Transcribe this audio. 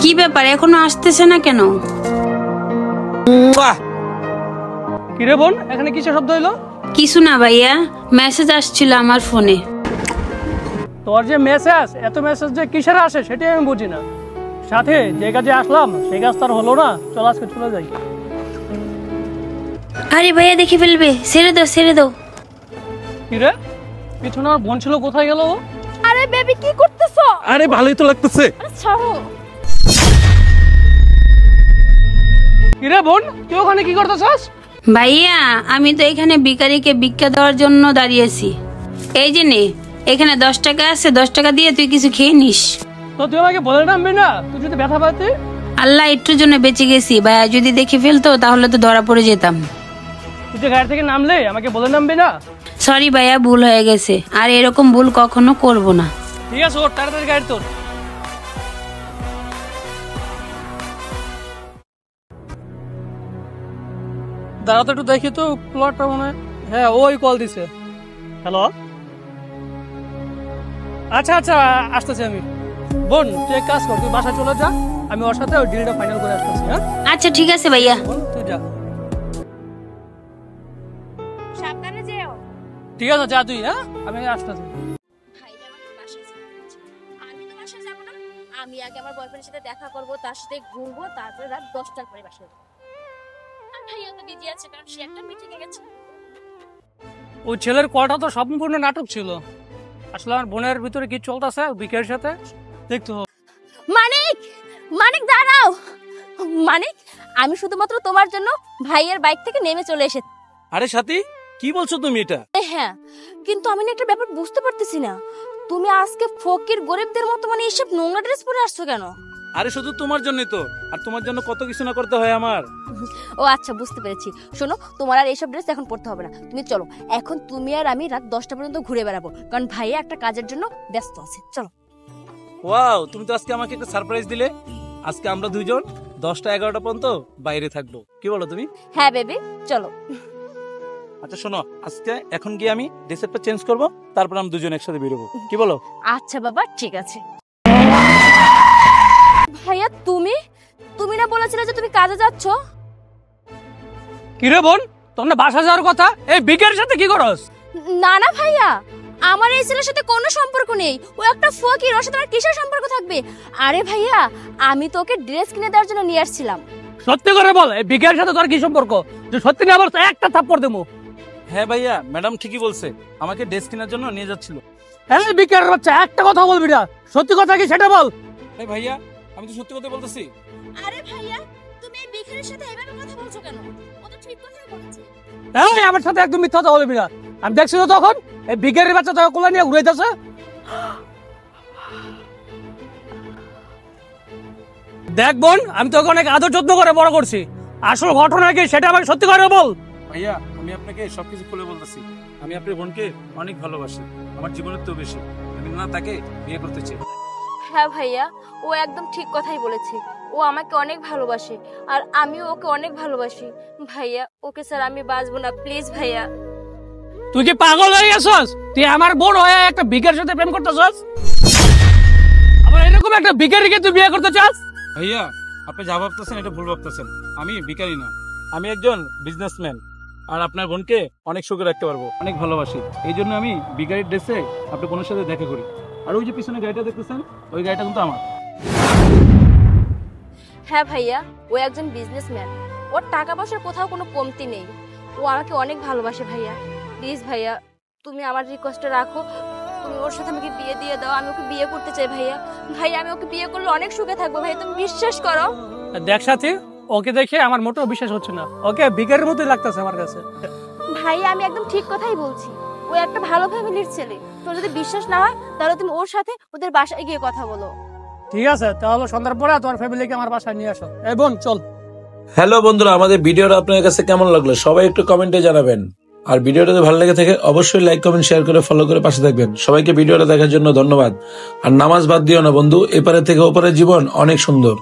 কি ব্যাপার এখনো আসতেছে না কেন? কি রে বোন, এখানে কিসের শব্দ হইলো? কিছু না ভাইয়া, মেসেজ আসছিল আমার ফোনে। তোর যে মেসেজ, এত মেসেজ যে কিসের আসে সেটাই আমি বুঝি না। সাথে যে কাজে আসলাম সেই কাজ তার হলো না, চল আজকে চলে যাই। আরে ভাইয়া দেখে ফেলবে, ছেড়ে দাও ছেড়ে দাও। কি রে, পিছনে আমার বোন ছিল, কোথায় গেল? আরে বেবি কি করতেছো? আরে ভালোই তো লাগতেছে। আরে ছাড়ো। কি রে বোন, তুই ওখানে কি করতেছস? ভাইয়া আমি তো এখানে ভিখারিকে ভিক্ষা দেওয়ার জন্য দাঁড়িয়েছি। এই যে নে, এখানে 10 টাকা আছে, 10 টাকা দিয়ে তুই কিছু খেয়ে নিস। তো তুই আমাকে বলে নামবি না? তুই যদি ব্যথা পাতি। আল্লাহ একটুর জন্য বেঁচে গেছি, ভাইয়া যদি দেখে ফেলতো তাহলে তো ধরা পড়ে যেতাম। তুই যে গাড়ি থেকে নামলে আমাকে বলে নামবি না? সরি ভাইয়া, ভুল হয়ে গেছে, আর এরকম ভুল কখনো করব না। ঠিক আছে, ওর তাড়াতাড়ি গাড়ি তোর। দাঁড়া তো একটু দেখি তো প্লটটা মনে হয়। হ্যাঁ, ওই কল দিছে। হ্যালো, আচ্ছা আচ্ছা আসতেছি আমি। বোন তুই এক কাজ কর, তুই বাসায় চলে যা, আমি ওর সাথে ওই ডিলটা ফাইনাল করে আসতেছি। হ্যাঁ আচ্ছা ঠিক আছে ভাইয়া। বোন তুই যা। সাবধানে যেও। ঠিক আছে যা তুই। হ্যাঁ আমি আসতেছি। ভাই আমাকে বাসায় যেতে বলেছে। আমি তো বাসায় যাব না। আমি আগে আমার বয়ফ্রেন্ডের সাথে দেখা করব, তার সাথে ঘুরবো, তারপরে রাত 10টার পরে বাসায় যাব। আর ভাইয়া তো বিজি আছে, কারণ সে একটা মিটিংয়ে গেছে। ওই ছেলের কলটা তো সম্পূর্ণ নাটক ছিল। আসলে আমার বোনের ভিতরে কি চলতেছে বিকের সাথে দেখতে হবে। মানিক, মানিক দাঁড়াও। মানিক, আমি শুধুমাত্র তোমার জন্য ভাইয়ের বাইক থেকে নেমে চলে এসেছি। আরে সাথী, কি বলছো তুমি এটা? হ্যাঁ, কিন্তু আমি না একটা ব্যাপার বুঝতে পারতেছি না। তুমি আজকে ফকির গরিবদের মতো মানে এইসব নোংরা ড্রেস পরে আসছো কেন? আরে শুধু তোমার জন্যই তো, আর তোমার জন্য কত কিছু না করতে হয় আমার। ও আচ্ছা, বুঝতে পেরেছি। শোনো, তোমার আর এইসব ড্রেস এখন পরতে হবে না। তুমি চলো, এখন তুমি আর আমি রাত 10টা পর্যন্ত ঘুরে বেড়াবো, কারণ ভাইয়া একটা কাজের জন্য ব্যস্ত আছে। চলো। ওয়াও, তুমি তো আজকে আমাকে একটা সারপ্রাইজ দিলে। আজকে আমরা দুইজন 10টা 11টা পর্যন্ত বাইরে থাকবো, কি বলো তুমি? হ্যাঁ বেবি, চলো। আচ্ছা শোনো, আজকে এখন গিয়ে আমি ড্রেসটা চেঞ্জ করব, তারপর আমরা দুজন একসাথে বেরোবো, কি বলো? আচ্ছা বাবা, ঠিক আছে। ভাইয়া তুমি তুমি না বলেছিলে যে তুমি কাজে যাচ্ছ? কি রে বোন, তোর না বাসা যাওয়ার কথা, এই বিকের সাথে কি করস? না না ভাইয়া, আমার এই ছেলের সাথে কোনো সম্পর্ক নেই। ও একটা ফকির, ওর সাথে আমার কিসের সম্পর্ক থাকবে? আরে ভাইয়া, আমি তোকে ড্রেস কিনে দেওয়ার জন্য নিয়ে আসছিলাম। সত্যি করে বল, এই বিকের সাথে তোর কি সম্পর্ক? যে সত্যি না বলছ একটা থাপ্পড় দেবো। হ্যাঁ ভাইয়া, ম্যাডাম ঠিকই বলছে, আমাকে ড্রেস কেনার জন্য নিয়ে যাচ্ছিল। হ্যাঁ বিকের বাচ্চা, একটা কথা বলবি না, সত্যি কথা কি সেটা বল। এই ভাইয়া, আমি তো সত্যি কথা বলতেছি। আরে ভাইয়া, তুমি এই ভিখারির সাথে এভাবে কথা বলছো কেন? ও তো ঠিক কথাই বলেছে। হ্যাঁ, আমার সাথে একদম মিথ্যা কথা বলবি না। আমি দেখছি তো তখন এই বিকের বাচ্চা তোকে কোলে নিয়ে ঘুরাইতেছে। দেখ বোন, আমি তোকে অনেক আদর যত্ন করে বড় করছি, আসল ঘটনা কি সেটা আমাকে সত্যি করে বল। ভাইয়া, আমি আপনাকে সবকিছু খুলে বলতেছি। আমি আপনার বোনকে অনেক ভালোবাসি, আমার জীবনের তো বেশি। আমি না তাকে বিয়ে করতে চাই। হ্যাঁ ভাইয়া, ও একদম ঠিক কথাই বলেছে। ও আমাকে অনেক ভালোবাসে, আর আমিও ওকে অনেক ভালোবাসি। ভাইয়া, ওকে স্যার আমি বাঁচবো না, প্লিজ ভাইয়া। তুই কি পাগল হয়ে গেছস? তুই আমার বোন হয়ে একটা ভিখারির সাথে প্রেম করতেছস, আবার এরকম একটা ভিখারিকে তুই বিয়ে করতে চাস? ভাইয়া, আপনি যা ভাবতেছেন এটা ভুল ভাবতেছেন। আমি ভিখারি না, আমি একজন বিজনেসম্যান, আর আপনার বোনকে অনেক সুখে রাখতে পারবো, অনেক ভালোবাসি। এই জন্য আমি ভিখারির ড্রেসে আপনার বোনের সাথে দেখা করি। আর ওই যে পিছনে গাড়িটা দেখতেছেন, ওই গাড়িটা কিন্তু আমার। হ্যাঁ ভাইয়া, ও একজন বিজনেসম্যান, ওর টাকা পয়সার কোথাও কোনো কমতি নেই। ও আমাকে অনেক ভালোবাসে ভাইয়া। প্লিজ ভাইয়া, তুমি আমার রিকোয়েস্টটা রাখো, তুমি ওর সাথে আমাকে বিয়ে দিয়ে দাও। আমি ওকে বিয়ে করতে চাই ভাইয়া। ভাইয়া, আমি ওকে বিয়ে করলে অনেক সুখে থাকবো ভাইয়া, তুমি বিশ্বাস করো। দেখ সাথী, ওকে দেখে আমার মোটেও বিশ্বাস হচ্ছে না, ওকে ভিখারির মতোই লাগতেছে আমার কাছে। ভাইয়া, আমি একদম ঠিক কথাই বলছি। ও একটা ভালো ফ্যামিলির ছেলে। তোর যদি বিশ্বাস না হয় তাহলে তুমি ওর সাথে ওদের বাসায় গিয়ে কথা বলো। ঠিক আছে, তাহলে সন্ধ্যার পরে তোমার ফ্যামিলিকে আমার বাসায় নিয়ে আসো। এই বোন চল। হ্যালো বন্ধুরা, আমাদের ভিডিওটা আপনার কাছে কেমন লাগলো সবাই একটু কমেন্টে জানাবেন। আর ভিডিওটা যদি ভালো লেগে থাকে অবশ্যই লাইক কমেন্ট শেয়ার করে ফলো করে পাশে থাকবেন। সবাইকে ভিডিওটা দেখার জন্য ধন্যবাদ। আর নামাজ বাদ দিও না বন্ধু, এপারে থেকে ওপারের জীবন অনেক সুন্দর।